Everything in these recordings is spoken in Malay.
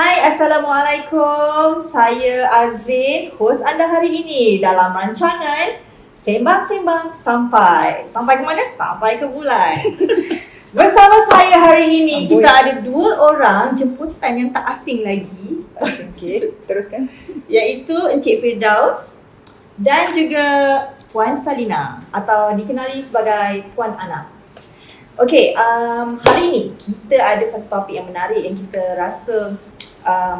Hai, Assalamualaikum. Saya Azrin, hos anda hari ini dalam rancangan Sembang-Sembang Sampai. Sampai ke mana? Sampai ke bulan. Bersama saya hari ini, kita ada dua orang jemputan yang tak asing lagi. Okay, teruskan. Iaitu Encik Firdaus dan juga Puan Salina atau dikenali sebagai Puan Ana. Okey, hari ini kita ada satu topik yang menarik yang kita rasa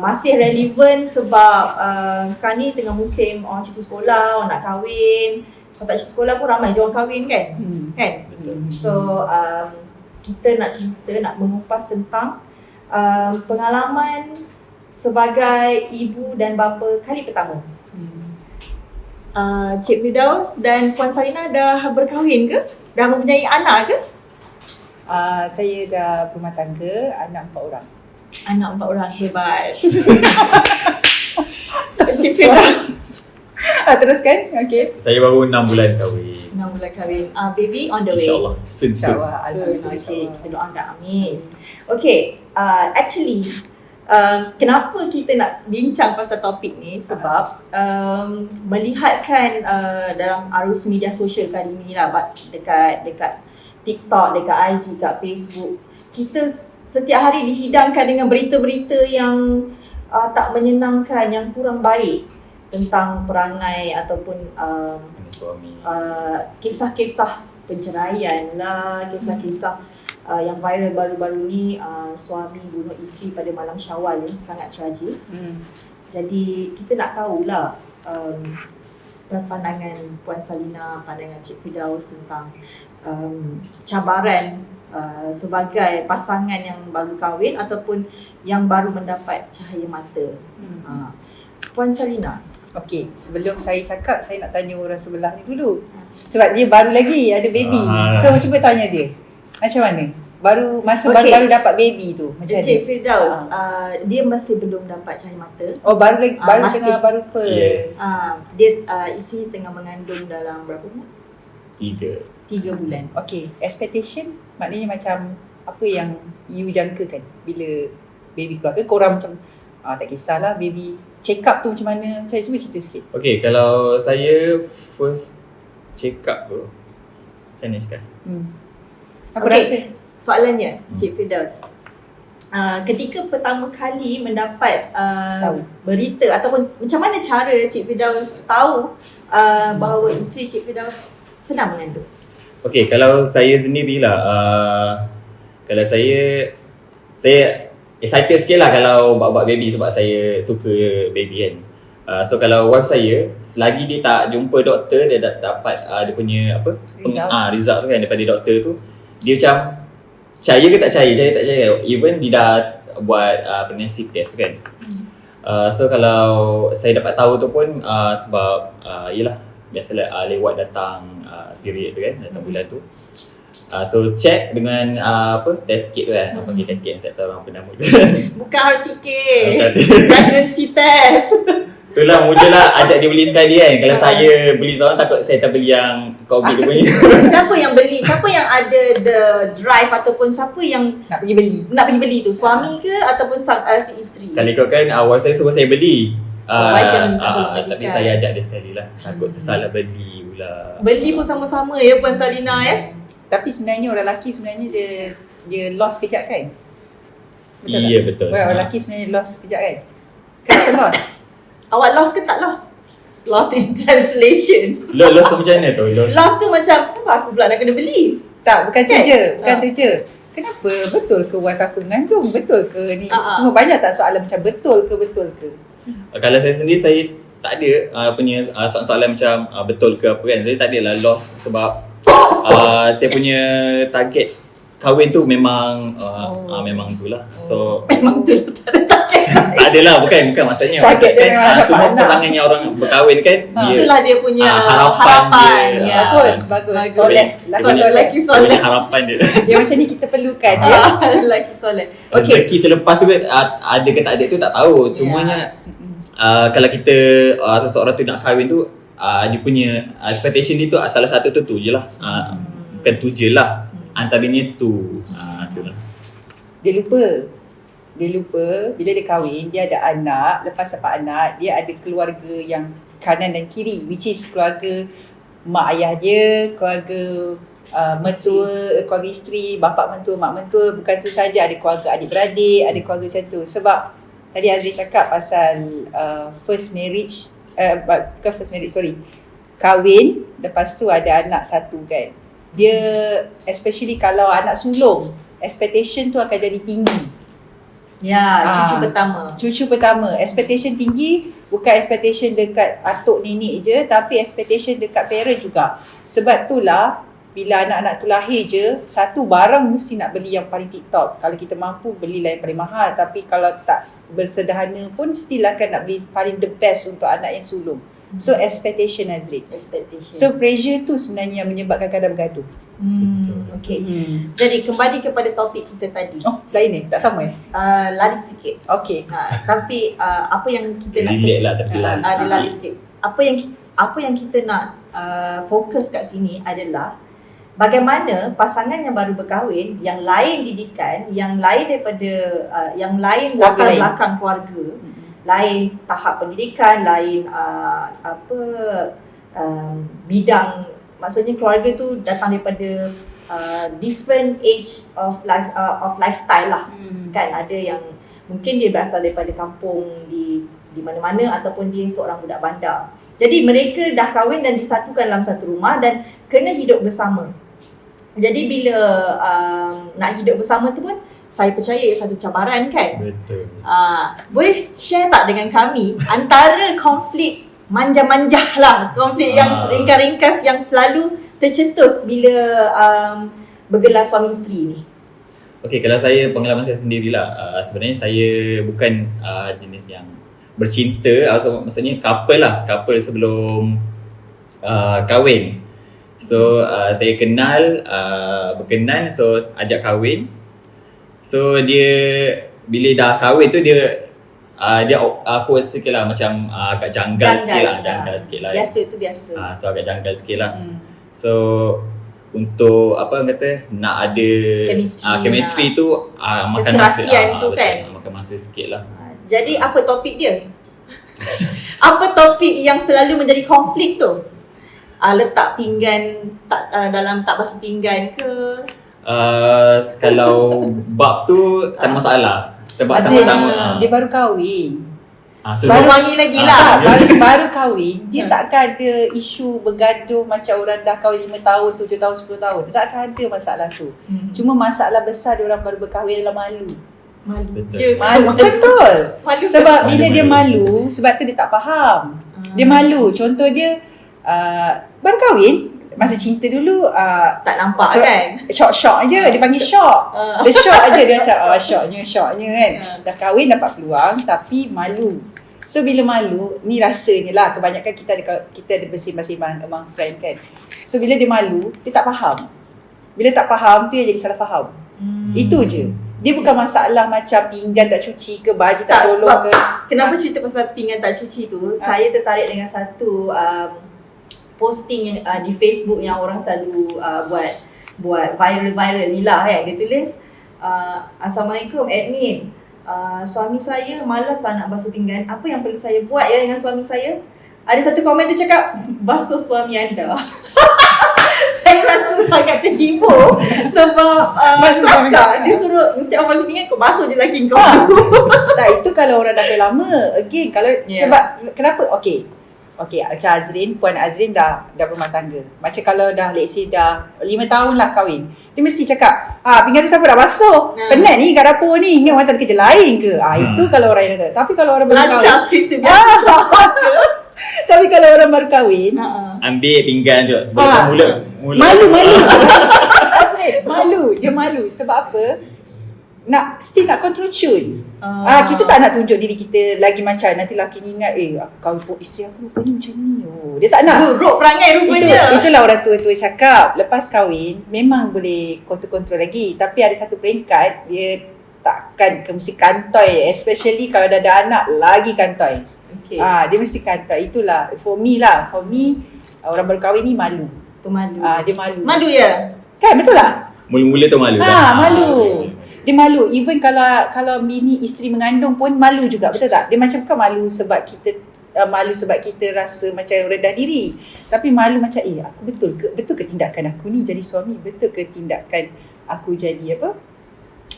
masih relevan sebab sekarang ni tengah musim orang cuti sekolah, orang nak kahwin. Kalau tak cuti sekolah pun ramai je orang kahwin kan? Kan? So kita nak cerita, nak mengupas tentang pengalaman sebagai ibu dan bapa kali pertama. Cik Firdaus dan Puan Salina dah berkahwin ke? Dah mempunyai anak ke? Saya dah berumah tangga, anak 4 orang. Anak 4 orang, hebat. Cik Firdaus. Teruskan, okay. Saya baru 6 bulan kahwin. 6 bulan kahwin. Baby on the way. InsyaAllah. Soon. Okay, kita doakan, amin. Okay, actually kenapa kita nak bincang pasal topik ni sebab melihatkan dalam arus media sosial kali ni lah, dekat TikTok, dekat IG, dekat Facebook, kita setiap hari dihidangkan dengan berita-berita yang tak menyenangkan, yang kurang baik tentang perangai ataupun suami. Kisah-kisah penceraian lah, kisah-kisah yang viral baru-baru ni, suami bunuh isteri pada malam Syawal ni, sangat tragis. Jadi kita nak tahulah pandangan Puan Salina, pandangan Cik Firdaus tentang cabaran sebagai pasangan yang baru kahwin ataupun yang baru mendapat cahaya mata. Puan Salina. Okay, sebelum saya cakap, saya nak tanya orang sebelah ni dulu. Sebab dia baru lagi ada baby. So cuba tanya dia, macam mana? Baru baru dapat baby tu macam mana? Cik Firdaus, dia masih belum dapat cahaya mata. Oh, baru baru Yes. first. Dia isteri tengah mengandung dalam berapa bulan? 3 bulan. Okay, expectation maknanya macam apa yang you jangkakan bila baby keluar ke? Korang macam tak kisahlah baby, check up tu macam mana? Saya cuba cerita sikit. Okay, kalau saya first check up tu, macam mana cakap? Aku Okay. rasa Soalannya, Cik Firdaus, ketika pertama kali mendapat Tahu. berita ataupun macam mana cara Cik Firdaus tahu bahawa isteri Cik Firdaus sedang mengandung? Okay, kalau saya sendirilah, kalau saya excited sikit lah kalau buat baby sebab saya suka baby kan. So kalau wife saya, selagi dia tak jumpa doktor, dia dah dapat dia punya result tu kan daripada doktor tu, dia macam percaya ke tak percaya, even dia dah buat pregnancy test tu kan. So kalau saya dapat tahu tu pun sebab yelah, biasalah lewat datang period tu kan, datang bulan tu. So check dengan test kit tu kan. Apa test kit, saya tak tahu apa nama tu. Bukan RTK, pregnancy test. Itulah mulalah ajak dia beli sekali kan. Kalau saya beli seorang, takut saya tak beli yang COVID tu punya. Siapa yang beli? Siapa yang ada the drive ataupun siapa yang nak pergi beli tu? Suami ke ataupun si isteri? Kali kau kan awal saya suruh saya beli. Wife yang minta tolong belikan. Tapi saya ajak dia sekali lah. Takut tersalah beli pula. Beli pun sama-sama ya Puan Salina ya? Tapi sebenarnya orang lelaki sebenarnya dia lost kejap kan? Betul Iya, tak? betul. Orang lelaki sebenarnya lost kejap kan? Kenapa lost? Awak lost ke tak lost? Lost in translation. Lost tu macam mana tu? Lost tu macam, kenapa aku pula nak kena beli? Tak, bukan tu Kan? je. Bukan tu je. Kenapa? Betul ke wife aku mengandung? Betul ke ni? Semua banyak tak soalan macam betul ke? Kalau saya sendiri, saya tak ada punya soalan macam betul ke apa kan. Saya tak adalah lost sebab saya punya target kahwin tu memang memang tu lah. So Memang tu tak ada target. tak adalah, bukan maksudnya Target dia memang dapat semua anak. pasangan yang orang berkahwin kan, Itulah dia punya harapan dia. Ya. Bagus. Soleh. Lelaki Dia soleh. punya harapan dia. Dia macam ni kita perlukan ya. Lelaki soleh. Okay. Rezeki selepas tu ada ke tak ada tu tak tahu. Cumanya kalau kita seseorang tu nak kahwin tu, dia punya expectation dia tu salah satu tu je lah. Bukan tu je lah, antaranya tu. Itulah. Dia lupa Dia lupa bila dia kahwin, dia ada anak. Lepas dapat anak, dia ada keluarga yang kanan dan kiri, which is keluarga mak ayah dia, keluarga mentua, keluarga isteri, bapa mentua, mak mentua. Bukan tu saja, ada keluarga adik-beradik, ada keluarga macam tu. Sebab tadi Azri cakap pasal first marriage, bukan first marriage, sorry, kahwin, lepas tu ada anak satu kan. Dia especially kalau anak sulung, expectation tu akan jadi tinggi. Ya, cucu pertama. Expectation tinggi, bukan expectation dekat atuk nenek je, tapi expectation dekat parent juga. Sebab itulah bila anak-anak tu lahir je, satu barang mesti nak beli yang paling tip-top. Kalau kita mampu, belilah yang paling mahal. Tapi kalau tak bersederhana pun, still akan nak beli paling the best untuk anak yang sulung. So expectation, Azri. So pressure tu sebenarnya yang menyebabkan kadang bergaduh. Okay. Jadi kembali kepada topik kita tadi. Oh, lain ni? Tak sama Lari sikit. Okay. Tapi apa yang kita nak relate lah tapi lari sikit. Apa yang kita nak fokus kat sini adalah bagaimana pasangan yang baru berkahwin, yang lain didikan, yang lain daripada yang lain latar belakang keluarga, lain tahap pendidikan, lain bidang, maksudnya keluarga tu datang daripada different age of lifestyle lah. Kan ada yang mungkin dia berasal daripada kampung di mana-mana, ataupun dia seorang budak bandar. Jadi mereka dah kahwin dan disatukan dalam satu rumah dan kena hidup bersama. Jadi bila nak hidup bersama tu pun, saya percaya satu cabaran kan. Betul. Boleh share tak dengan kami antara konflik manja-manja lah, konflik yang ringkas-ringkas yang selalu tercetus bila bergelar suami isteri ni? Okay, kalau saya, pengalaman saya sendirilah, sebenarnya saya bukan jenis yang bercinta, atau maksudnya couple sebelum kahwin. So saya kenal, berkenan, so ajak kahwin. So dia bila dah kahwin tu dia aku rasa sikit lah macam agak janggal sikit lah. Biasa tu biasa. So agak janggal sikit lah. So untuk apa kata, nak ada chemistry tu makan masa tu kan. Makan masa sikit lah. Jadi apa topik dia? Apa topik yang selalu menjadi konflik tu? Letak pinggan dalam tak basuh pinggan ke? Kalau bab tu tak ada masalah sebab sama-sama dia baru kahwin. Baru wangi lagi lah. Baru kahwin, dia takkan ada isu bergaduh macam orang dah kahwin 5 tahun, 7 tahun, 10 tahun. Dia takkan ada masalah tu. Cuma masalah besar dia orang baru berkahwin adalah malu. Malu. Betul. Malu sebab bila dia malu, sebab tu dia tak faham. Dia malu. Contoh dia baru kahwin, masa cinta dulu tak nampak kan? Shock je, dia panggil shock. Dia shock je, dia shocknya kan. Dah kahwin dapat peluang tapi malu. So bila malu, ni rasanya lah kebanyakan kita ada bersembang-sembang among friend kan. So bila dia malu, dia tak faham. Bila tak faham tu yang jadi salah faham. Itu je. Dia bukan masalah macam pinggan tak cuci ke, baju tak tolong ke. Kenapa cerita pasal pinggan tak cuci tu? Saya tertarik dengan satu posting yang di Facebook yang orang selalu buat viral ni lah kan. Dia tulis, Assalamualaikum admin, suami saya malas lah nak basuh pinggan. Apa yang perlu saya buat ya dengan suami saya? Ada satu komen tu cakap, basuh suami anda. Saya rasa sangat terhibur sebab dia suruh instead of basuh pinggan, kau basuh je lagi kau. Tak, itu kalau orang dah lama. Again, kalau sebab kenapa? Okay, macam Azrin, Puan Azrin dah berumah tangga. Macam kalau dah let's say dah 5 tahun lah kahwin, dia mesti cakap, pinggan tu siapa dah basuh? Penat ni kat dapur ni, ingat orang tak ada kerja lain ke? Itu kalau orang yang tak. Tapi kalau orang baru kahwin, lancar skrip tu biasa. Tapi kalau orang baru kahwin, ambil pinggan tu, mulut. Malu. Azrin, malu. Dia malu. Sebab apa? Still nak control tune. Kita tak nak tunjuk diri kita lagi macam nanti lelaki ni ingat, kau isteri aku rupanya macam ni. Dia tak nak. Buruk perangai rupanya. Itulah orang tua-tua cakap. Lepas kahwin, memang boleh kontrol lagi. Tapi ada satu peringkat, dia takkan mesti kantoi. Especially kalau dah ada anak, lagi kantoi. Okay. Dia mesti kantoi. Itulah, for me, orang baru kahwin ni malu. Pemalu. Dia malu. Malu ya? Kan, betul tak? Mula-mula tu malu. Malu. Dia malu. Even kalau bini isteri mengandung pun malu juga, betul tak? Dia macam bukan malu sebab kita rasa macam rendah diri, tapi malu macam aku betul ke tindakan aku ni jadi suami, betul ke tindakan aku jadi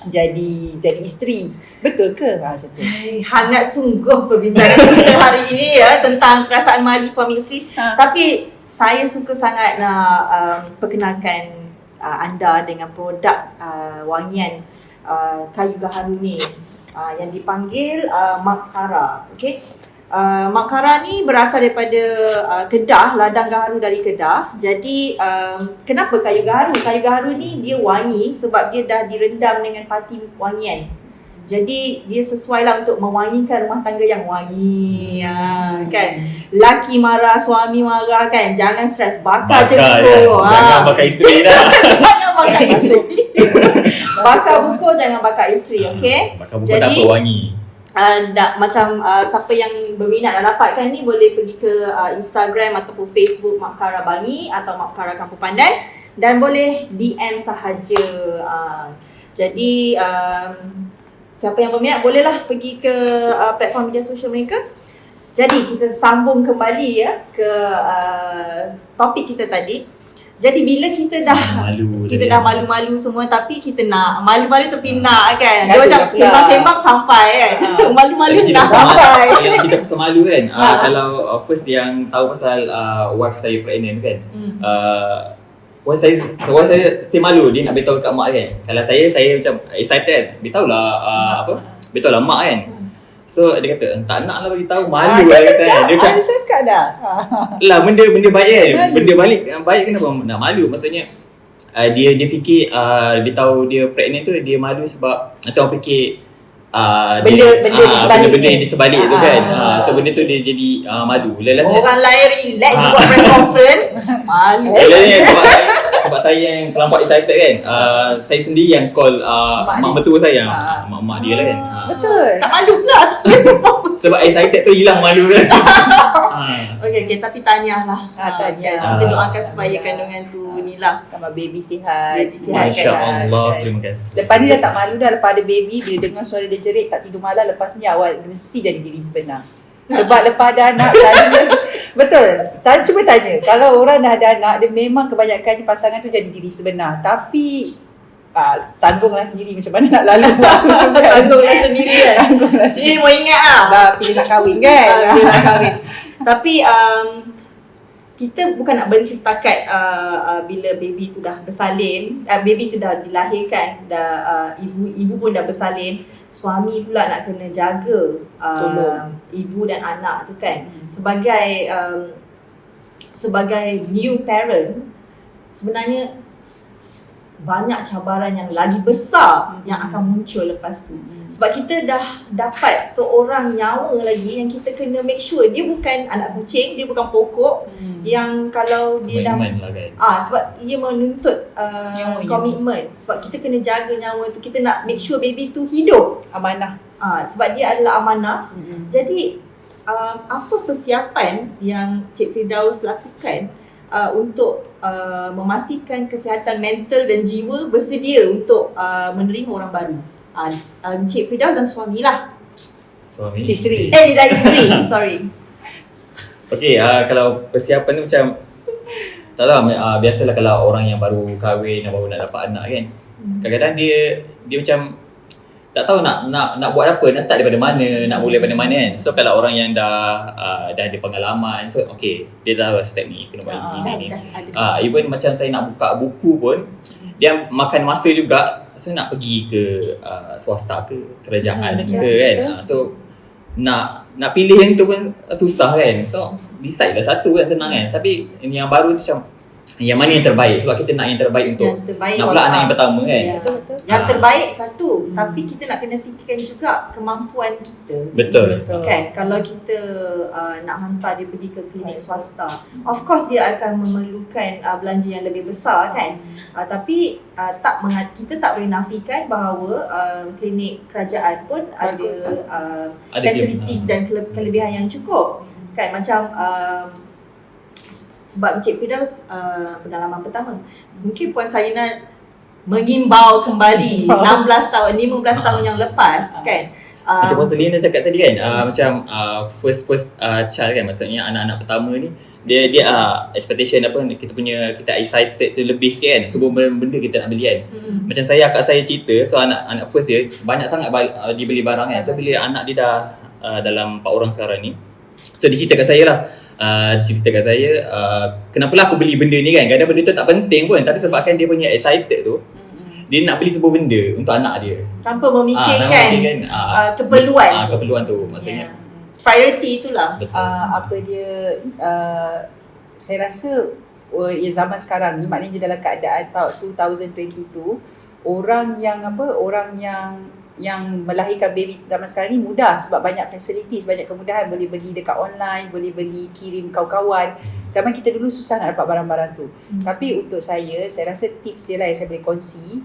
jadi isteri, betul ke? Macam tu. Hangat sungguh perbincangan kita hari ini ya tentang perasaan malu suami isteri. Tapi saya suka sangat nak perkenalkan anda dengan produk wangian kayu gaharu ni yang dipanggil Makhara. Okey. Makhara ni berasal daripada Kedah, ladang gaharu dari Kedah. Jadi kenapa kayu gaharu? Kayu gaharu ni dia wangi sebab dia dah direndam dengan pati wangian. Jadi dia sesuai lah untuk mewangikan rumah tangga yang wangi, kan. Laki marah, suami marah kan, jangan stres, bakar je buku. Jangan bakar isteri dah. Jangan bakar isteri. Bakar buku, jangan bakar isteri, okey. Bakar buku tak apa, wangi. Siapa yang berminat nak dapatkan ni boleh pergi ke Instagram ataupun Facebook Makhara Bangi atau Makhara Kampung Pandan, dan boleh DM sahaja. Jadi siapa yang berminat bolehlah pergi ke platform media sosial mereka. Jadi kita sambung kembali ya ke topik kita tadi. Jadi bila kita dah malu-malu semua, tapi kita nak malu-malu tapi nak kan. Dia macam sembang-sembang sampai kan. Malu-malu nak sampai. Yang cerita pasal malu kan. Kalau first yang tahu pasal wife saya pregnant kan. Wife saya still malu, dia nak beritahu kat mak kan. Kalau saya macam excited kan, beritahu lah beritahu lah mak kan. So dia kata tak nak lah beritahu, malu lah kata kan. Dia macam cakap dah. Lah benda baik kan. Benda baik kenapa nak malu? Maksudnya dia fikir beritahu dia pregnant tu dia malu sebab nanti orang fikir benda di sebalik tu kan. So benda tu dia jadi malu. Orang lain relax buat press conference, malu. Sebab saya yang terlampau excited kan. Saya sendiri yang call mak mertua saya. Mak dia lah kan. Betul. Tak malu pula. Sebab excited tu hilang malu kan. Okay, tapi tahniah lah. Tahniah. Kita doakan supaya kandungan tu ni lah sama baby sihat. Masya Allah, terima kasih. Lepas ni dah tak malu dah, lepas ada baby, bila dengar suara dia jerit tak tidur malam, lepas ni awal mesti jadi diri sebenar. Sebab lepas ada anak selalunya betul. Cuba tanya, kalau orang dah ada anak, dia memang kebanyakannya pasangan tu jadi diri sebenar. Tapi tanggunglah sendiri macam mana nak lalu. Tanggunglah sendiri kan. Sini mau ingat lah. Pilih nak kahwin kan. Pilih nak kahwin. Tapi kita bukan nak berhenti setakat bila baby tu dah bersalin, baby tu dah dilahirkan, dah ibu pun dah bersalin, suami pula nak kena jaga ibu dan anak tu kan. Sebagai new parent, sebenarnya banyak cabaran yang lagi besar yang akan muncul lepas tu. Sebab kita dah dapat seorang nyawa lagi yang kita kena make sure dia bukan anak kucing, dia bukan pokok yang kalau dia dah lah kan. sebab ia menuntut komitmen. Sebab kita kena jaga nyawa tu, kita nak make sure baby tu hidup, amanah. Sebab dia adalah amanah. Jadi apa persiapan yang Cik Firdaus lakukan untuk memastikan kesihatan mental dan jiwa bersedia untuk menerima orang baru? Cik Firdaus dan suami lah. Suami? Isteri. Dan isteri, sorry. Okay, kalau persiapan ni macam tak tahu, biasalah kalau orang yang baru kahwin, baru nak dapat anak kan, kadang-kadang dia macam tak tahu nak buat apa, nak start daripada mana, nak mula daripada mana kan. So kalau orang yang dah ada pengalaman, so okay, dia tahu step ni kena buat begini ni. Even macam saya nak buka buku pun, dia makan masa juga. So nak pergi ke swasta ke kerajaan ke kan. So nak pilih yang tu pun susah kan. So decide lah satu kan, senang kan. Tapi yang baru tu macam yang mana yang terbaik, sebab kita nak yang terbaik untuk nak pula anak yang pertama kan. Betul. Yang terbaik satu, tapi kita nak kena fikirkan juga kemampuan kita. Betul. Kan, kalau kita nak hantar dia pergi ke klinik swasta, of course dia akan memerlukan belanja yang lebih besar kan. Tapi kita tak boleh nafikan bahawa klinik kerajaan pun ada facilities dan kelebihan yang cukup. Kan, macam sebab Encik Firdaus pengalaman pertama, mungkin Puan Salina mengimbau kembali 16 tahun, 15 tahun yang lepas kan. Macam Puan Selina cakap tadi kan, macam first child kan, maksudnya anak-anak pertama ni dia expectation apa, kita excited tu lebih sikit kan, semua benda kita nak beli kan. Macam akak saya cerita, so anak first dia banyak sangat dibeli barang kan. So bila anak dia dah dalam 4 orang sekarang ni, so dia cerita kat saya lah, kenapalah aku beli benda ni kan. Kadang benda tu tak penting pun, tapi sebabkan dia punya excited tu, dia nak beli sebuah benda untuk anak dia tanpa memikirkan keperluan tu maksudnya. Priority itulah. Saya rasa zaman sekarang ni, maknanya dalam keadaan tahun 2022, orang yang melahirkan baby zaman sekarang ni mudah sebab banyak facilities, banyak kemudahan, boleh beli dekat online, boleh beli kirim kawan-kawan. Zaman kita dulu susah nak dapat barang-barang tu. Tapi untuk saya rasa tips dia lah yang saya boleh kongsi.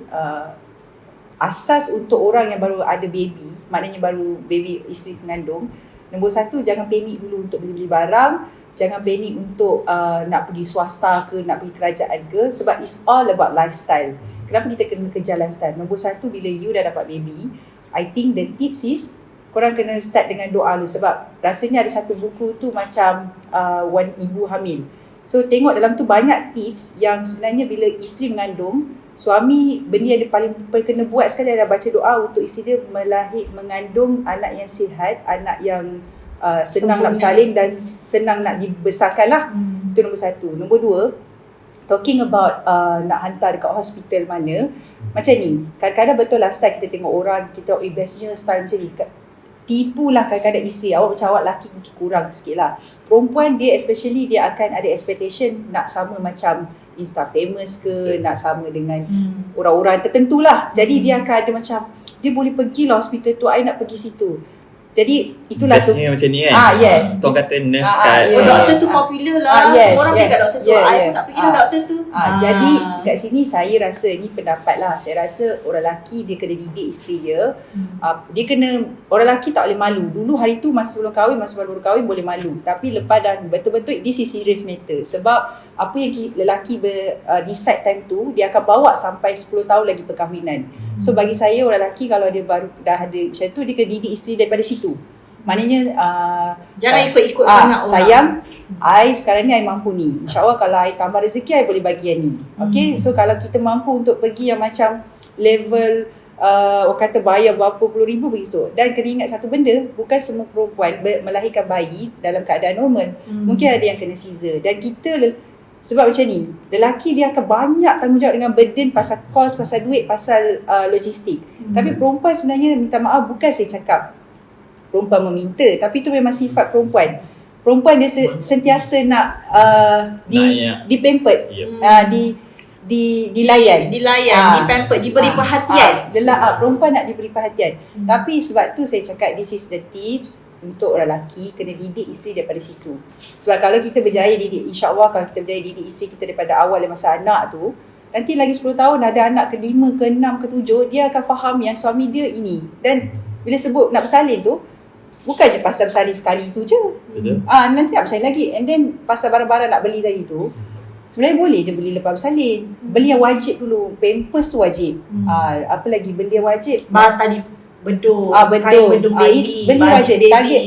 Asas untuk orang yang baru ada baby, maknanya baru baby isteri mengandung, nombor 1, jangan panik dulu untuk beli-beli barang. Jangan panik untuk nak pergi swasta ke, nak pergi kerajaan ke, sebab it's all about lifestyle. Kenapa kita kena kejar lifestyle? Nombor 1, bila you dah dapat baby, I think the tips is korang kena start dengan doa dulu. Sebab rasanya ada satu buku tu macam One Ibu Hamil. So tengok dalam tu banyak tips yang sebenarnya bila isteri mengandung, suami benda yang dia paling kena buat sekali adalah baca doa untuk isteri dia mengandung anak yang sihat, anak yang senang nak bersalin dan senang nak dibesarkan lah. Itu nombor 1. Nombor 2, talking about nak hantar dekat hospital mana, macam ni, kadang-kadang betul lah style kita tengok orang, kita bestnya style macam ni, tipulah kadang-kadang isteri. Awak macam awak lelaki mungkin kurang sikit lah. Perempuan dia especially dia akan ada expectation nak sama macam Insta famous ke, nak sama dengan orang-orang tertentu lah. Jadi dia akan ada macam, dia boleh pergi lah hospital tu, I nak pergi situ. Jadi itulah tu. Bestnya macam ni kan. Yes. Tuan kata nurse kat. Oh, doktor tu popular lah. Semua orang pergi kat doktor tu. I pun nak pergi doktor tu. Jadi kat sini saya rasa, ni pendapat lah, saya rasa orang lelaki dia kena didik isteri dia. Dia kena, orang lelaki tak boleh malu. Dulu hari tu masa sebelum kahwin, masa baru kahwin boleh malu. Tapi lepas dah betul-betul this is serious matter. Sebab apa yang lelaki decide time tu, dia akan bawa sampai 10 tahun lagi perkahwinan. So bagi saya, orang lelaki kalau dia baru dah ada macam tu, dia kena didik isteri daripada situ. Maknanya jangan ikut-ikut sangat orang. Sayang, I sekarang ni I mampu ni. InsyaAllah kalau I tambah rezeki, I boleh bagi yang ni. Okay, so kalau kita mampu untuk pergi yang macam level orang kata bayar berapa puluh ribu begitu. Dan kena ingat satu benda, bukan semua perempuan melahirkan bayi dalam keadaan normal. Mungkin ada yang kena caesar. Dan kita, sebab macam ni, lelaki dia akan banyak tanggungjawab dengan burden pasal kos, pasal duit, pasal logistik. Tapi perempuan sebenarnya, minta maaf, bukan saya cakap perempuan meminta, tapi itu memang sifat perempuan. Perempuan dia sentiasa nak di pampered, dilayan, di pampered, diberi perhatian. Perempuan nak diberi perhatian. Tapi sebab tu saya cakap this is the tips untuk orang lelaki, kena didik isteri daripada situ. Sebab kalau kita berjaya didik, insyaAllah kalau kita berjaya didik isteri kita daripada awal masa anak tu, nanti lagi 10 tahun ada anak ke-5, ke-6, ke-7, dia akan faham yang suami dia ini. Dan bila sebut nak bersalin tu, bukan je pasal bersalin sekali tu je. Nanti nak bersalin lagi. And then pasal barang-barang nak beli tadi tu, sebenarnya boleh je beli lepas bersalin. Beli yang wajib dulu. Pampers tu wajib. Apa lagi benda yang wajib? Tadi bedul, kain bedul baby, beli wajib,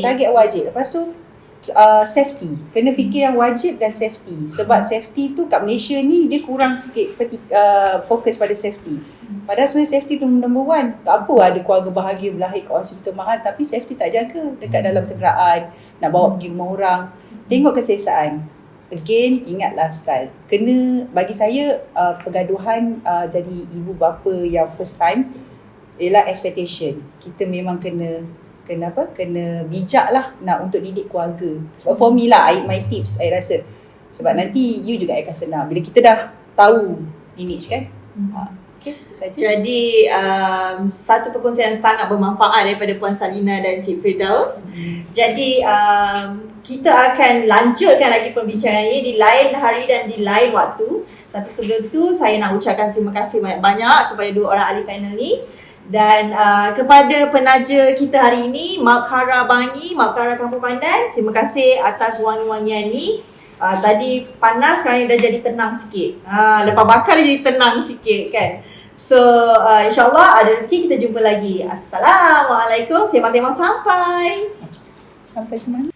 target wajib. Lepas tu safety, kena fikir yang wajib dan safety. Sebab safety tu kat Malaysia ni dia kurang sikit fokus pada safety. Padahal sebenarnya safety tu number 1. Apa ada keluarga bahagia berlahir kat hospital mahal, tapi safety tak jaga dekat dalam kenderaan, nak bawa pergi rumah orang. Tengok kesesaan. Again, ingatlah style. Kena, bagi saya pergaduhan jadi ibu bapa yang first time ialah expectation. Kita memang kena bijak lah nak untuk didik keluarga. Sebab for me lah, my tips I rasa. Sebab nanti you juga akan senang bila kita dah tahu lineage kan. Okay, itu saja. Jadi satu perkongsian sangat bermanfaat daripada Puan Salina dan Cik Firdaus. Jadi kita akan lanjutkan lagi perbincangan ini di lain hari dan di lain waktu. Tapi sebelum tu saya nak ucapkan terima kasih banyak-banyak kepada dua orang ahli panel ni. Dan kepada penaja kita hari ini, Mak Kara Bangi, Mak Kara Kampung Pandan, terima kasih atas wangi-wangian ni. Tadi panas, sekarang ni dah jadi tenang sikit. Lepas bakar dia jadi tenang sikit kan. So insyaAllah ada rezeki kita jumpa lagi. Assalamualaikum. Sembang-sembang sampai. Sampai ke mana?